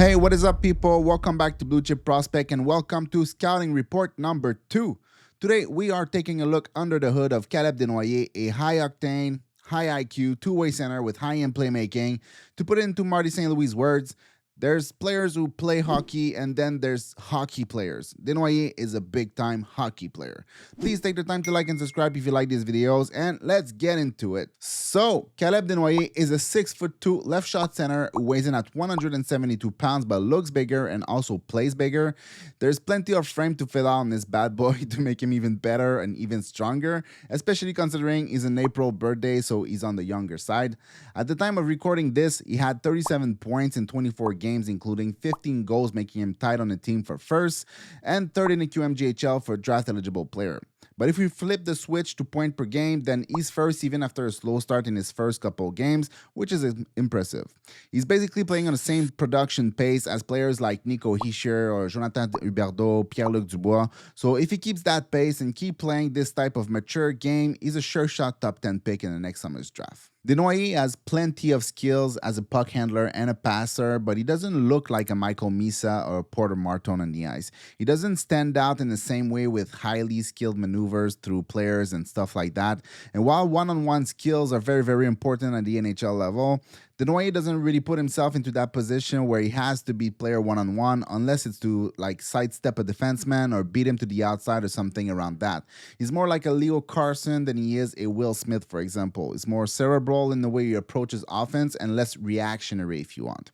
Hey, what is up, people? Welcome back to Blue Chip Prospect and welcome to Scouting Report number 2. Today, we are taking a look under the hood of Caleb Desnoyers, a high-octane, high IQ, two-way center with high-end playmaking. To put it into Marty St. Louis' words, there's players who play hockey and then there's hockey players. Desnoyers is a big-time hockey player. Please take the time to like and subscribe if you like these videos, and let's get into it. So, Caleb Desnoyers is a 6'2" left shot center who weighs in at 172 pounds but looks bigger and also plays bigger. There's plenty of frame to fill out on this bad boy to make him even better and even stronger, especially considering he's an April birthday, so he's on the younger side. At the time of recording this, he had 37 points in 24 games, including 15 goals, making him tied on the team for first, and third in the QMJHL for draft-eligible player. But if we flip the switch to point per game, then he's first even after a slow start in his first couple games, which is impressive. He's basically playing on the same production pace as players like Nico Hischier or Jonathan Huberdeau, Pierre-Luc Dubois. So if he keeps that pace and keep playing this type of mature game, he's a sure shot top 10 pick in the next summer's draft. Desnoyers has plenty of skills as a puck handler and a passer, but he doesn't look like a Michael Misa or Porter Marton on the ice. He doesn't stand out in the same way with highly skilled maneuvers through players and stuff like that. And while one-on-one skills are very, very important at the NHL level, Desnoyers doesn't really put himself into that position where he has to beat player one-on-one unless it's to like sidestep a defenseman or beat him to the outside or something around that. He's more like a Leo Carson than he is a Will Smith, for example. He's more cerebral in the way he approaches offense and less reactionary, if you want.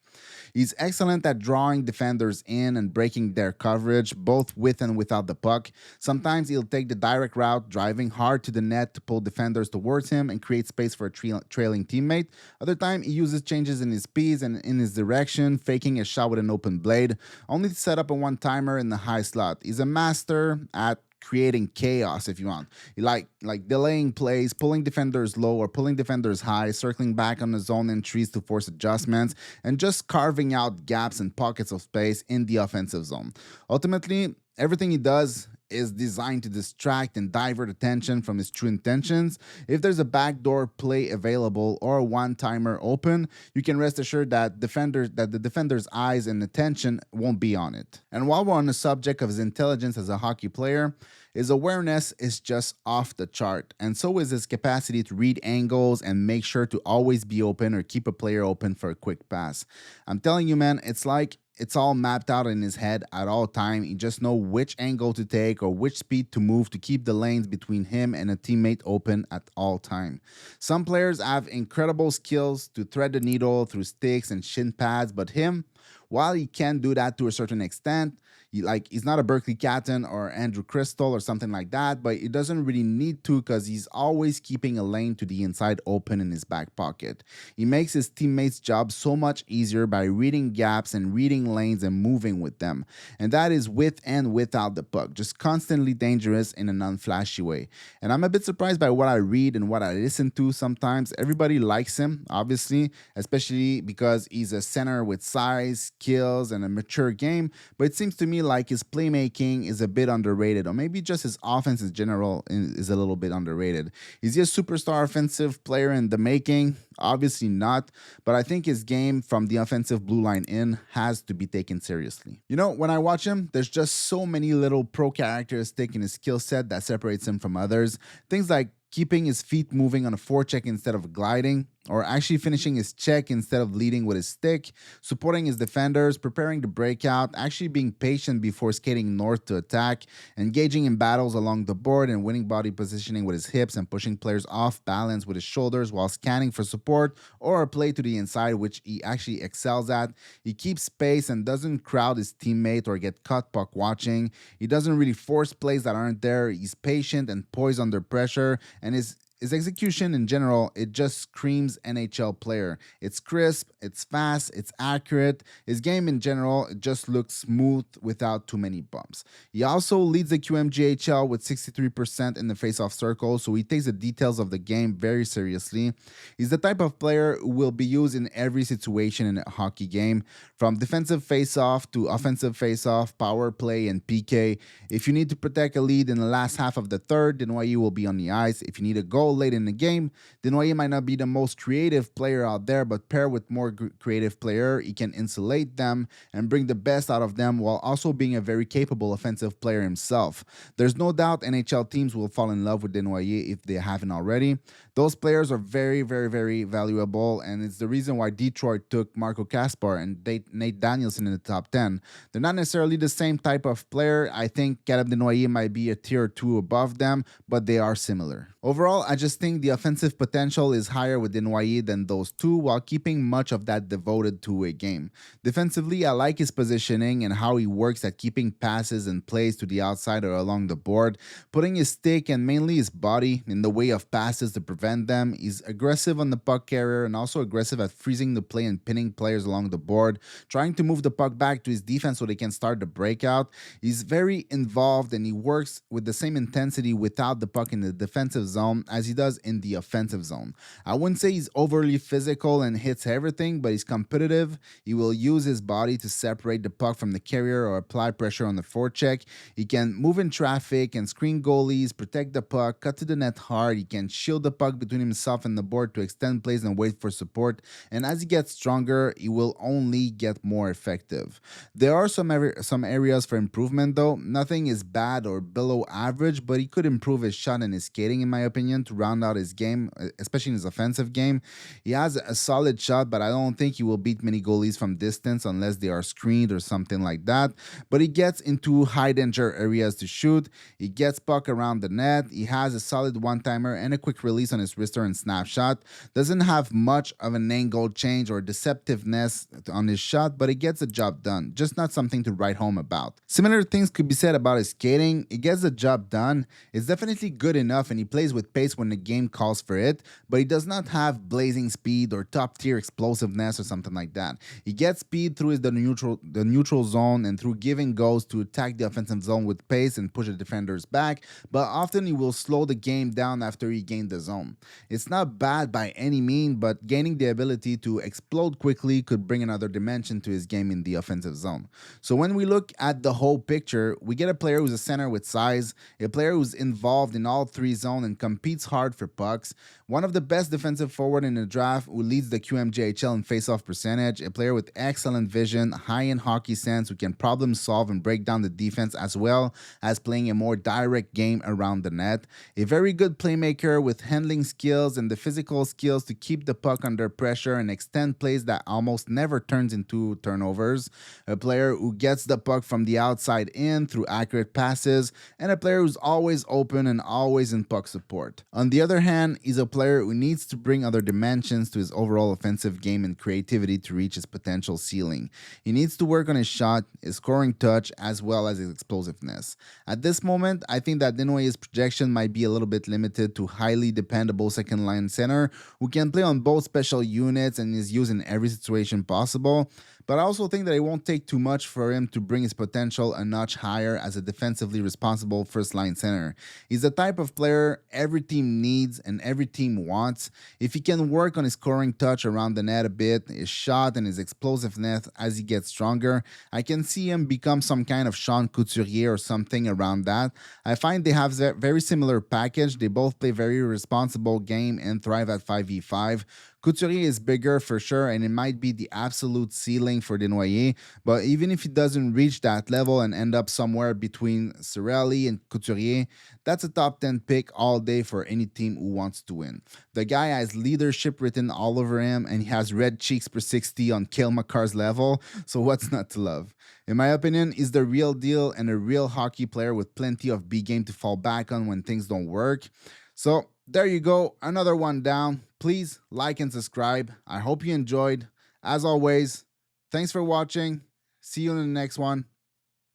He's excellent at drawing defenders in and breaking their coverage, both with and without the puck. Sometimes he'll take the direct route, driving hard to the net to pull defenders towards him and create space for a trailing teammate. Other time, he uses changes in his speed and in his direction, faking a shot with an open blade, only to set up a one-timer in the high slot. He's a master at creating chaos, if you want. Like delaying plays, pulling defenders low or pulling defenders high, circling back on the zone entries to force adjustments, and just carving out gaps and pockets of space in the offensive zone. Ultimately, everything he does is designed to distract and divert attention from his true intentions. If there's a backdoor play available or a one-timer open, you can rest assured that the defender's eyes and attention won't be on it. And while we're on the subject of his intelligence as a hockey player, his awareness is just off the chart, and so is his capacity to read angles and make sure to always be open or keep a player open for a quick pass. I'm telling you, man, it's like it's all mapped out in his head at all time. He just knows which angle to take or which speed to move to keep the lanes between him and a teammate open at all time. Some players have incredible skills to thread the needle through sticks and shin pads, but him, while he can do that to a certain extent, he's not a Berkeley Catton or Andrew Crystal or something like that, but he doesn't really need to because he's always keeping a lane to the inside open in his back pocket. He makes his teammates' job so much easier by reading gaps and reading lanes and moving with them. And that is with and without the puck, just constantly dangerous in a non-flashy way. And I'm a bit surprised by what I read and what I listen to sometimes. Everybody likes him, obviously, especially because he's a center with size, skills, and a mature game, but it seems to me like his playmaking is a bit underrated, or maybe just his offense in general is a little bit underrated. Is he a superstar offensive player in the making? Obviously not, but I think his game from the offensive blue line in has to be taken seriously. You know, when I watch him, there's just so many little pro characteristics in his skill set that separates him from others. Things like keeping his feet moving on a forecheck instead of gliding, or actually finishing his check instead of leading with his stick, supporting his defenders, preparing the breakout, actually being patient before skating north to attack, engaging in battles along the board and winning body positioning with his hips and pushing players off balance with his shoulders while scanning for support or a play to the inside, which he actually excels at. He keeps space and doesn't crowd his teammate or get caught puck watching. He doesn't really force plays that aren't there. He's patient and poised under pressure, and his execution in general, it just screams NHL player. It's crisp, it's fast, it's accurate. His game in general, it just looks smooth without too many bumps. He also leads the QMJHL with 63% in the face-off circle, so he takes the details of the game very seriously. He's the type of player who will be used in every situation in a hockey game, from defensive face-off to offensive face-off, power play, and PK. If you need to protect a lead in the last half of the third, Desnoyers will be on the ice. If you need a goal goal late in the game. Desnoyers might not be the most creative player out there, but paired with more creative player, he can insulate them and bring the best out of them while also being a very capable offensive player himself. There's no doubt NHL teams will fall in love with Desnoyers if they haven't already. Those players are very, very, very valuable, and it's the reason why Detroit took Marco Kaspar and Nate Danielson in the top 10. They're not necessarily the same type of player. I think Caleb Desnoyers might be a tier or two above them, but they are similar. Overall, I just think the offensive potential is higher with Desnoyers than those two, while keeping much of that devoted to a game. Defensively, I like his positioning and how he works at keeping passes and plays to the outside or along the board, putting his stick and mainly his body in the way of passes to prevent them. He's aggressive on the puck carrier and also aggressive at freezing the play and pinning players along the board, trying to move the puck back to his defense so they can start the breakout. He's very involved and he works with the same intensity without the puck in the defensive zone as he does in the offensive zone. I wouldn't say he's overly physical and hits everything, but he's competitive. He will use his body to separate the puck from the carrier or apply pressure on the forecheck. He can move in traffic and screen goalies, protect the puck, cut to the net hard. He can shield the puck between himself and the board to extend plays and wait for support. And as he gets stronger, he will only get more effective. There are some areas for improvement though. Nothing is bad or below average, but he could improve his shot and his skating in my opinion to round out his game, especially in his offensive game. He has a solid shot, but I don't think he will beat many goalies from distance unless they are screened or something like that. But he gets into high danger areas to shoot. He gets puck around the net. He has a solid one-timer and a quick release on his wrister and snapshot. Doesn't have much of an angle change or deceptiveness on his shot, but he gets the job done. Just not something to write home about. Similar things could be said about his skating. He gets the job done. It's definitely good enough and he plays with pace when the game calls for it, but he does not have blazing speed or top tier explosiveness or something like that. He gets speed through the neutral zone and through giving goals to attack the offensive zone with pace and push the defenders back, but often he will slow the game down after he gained the zone. It's not bad by any mean, but gaining the ability to explode quickly could bring another dimension to his game in the offensive zone. So when we look at the whole picture, we get a player who's a center with size, a player who's involved in all three zones and competes hard for pucks, one of the best defensive forward in the draft who leads the QMJHL in faceoff percentage, a player with excellent vision, high-end hockey sense who can problem solve and break down the defense as well as playing a more direct game around the net, a very good playmaker with handling skills and the physical skills to keep the puck under pressure and extend plays that almost never turns into turnovers, a player who gets the puck from the outside in through accurate passes, and a player who's always open and always in puck support. On the other hand, he's a player who needs to bring other dimensions to his overall offensive game and creativity to reach his potential ceiling. He needs to work on his shot, his scoring touch, as well as his explosiveness. At this moment, I think that Desnoyers' projection might be a little bit limited to highly dependable second-line center who can play on both special units and is used in every situation possible. But I also think that it won't take too much for him to bring his potential a notch higher as a defensively responsible first-line center. He's the type of player every team needs and every team wants. If he can work on his scoring touch around the net a bit, his shot and his explosiveness as he gets stronger, I can see him become some kind of Sean Couturier or something around that. I find they have a very similar package. They both play very responsible game and thrive at 5v5. Couturier is bigger for sure, and it might be the absolute ceiling for Desnoyers, but even if he doesn't reach that level and end up somewhere between Cirelli and Couturier, that's a top 10 pick all day for any team who wants to win. The guy has leadership written all over him, and he has red cheeks per 60 on Cale Makar's level, so what's not to love? In my opinion, he's the real deal and a real hockey player with plenty of B game to fall back on when things don't work. So there you go, another one down. Please like and subscribe. I hope you enjoyed. As always, thanks for watching. See you in the next one.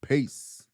Peace.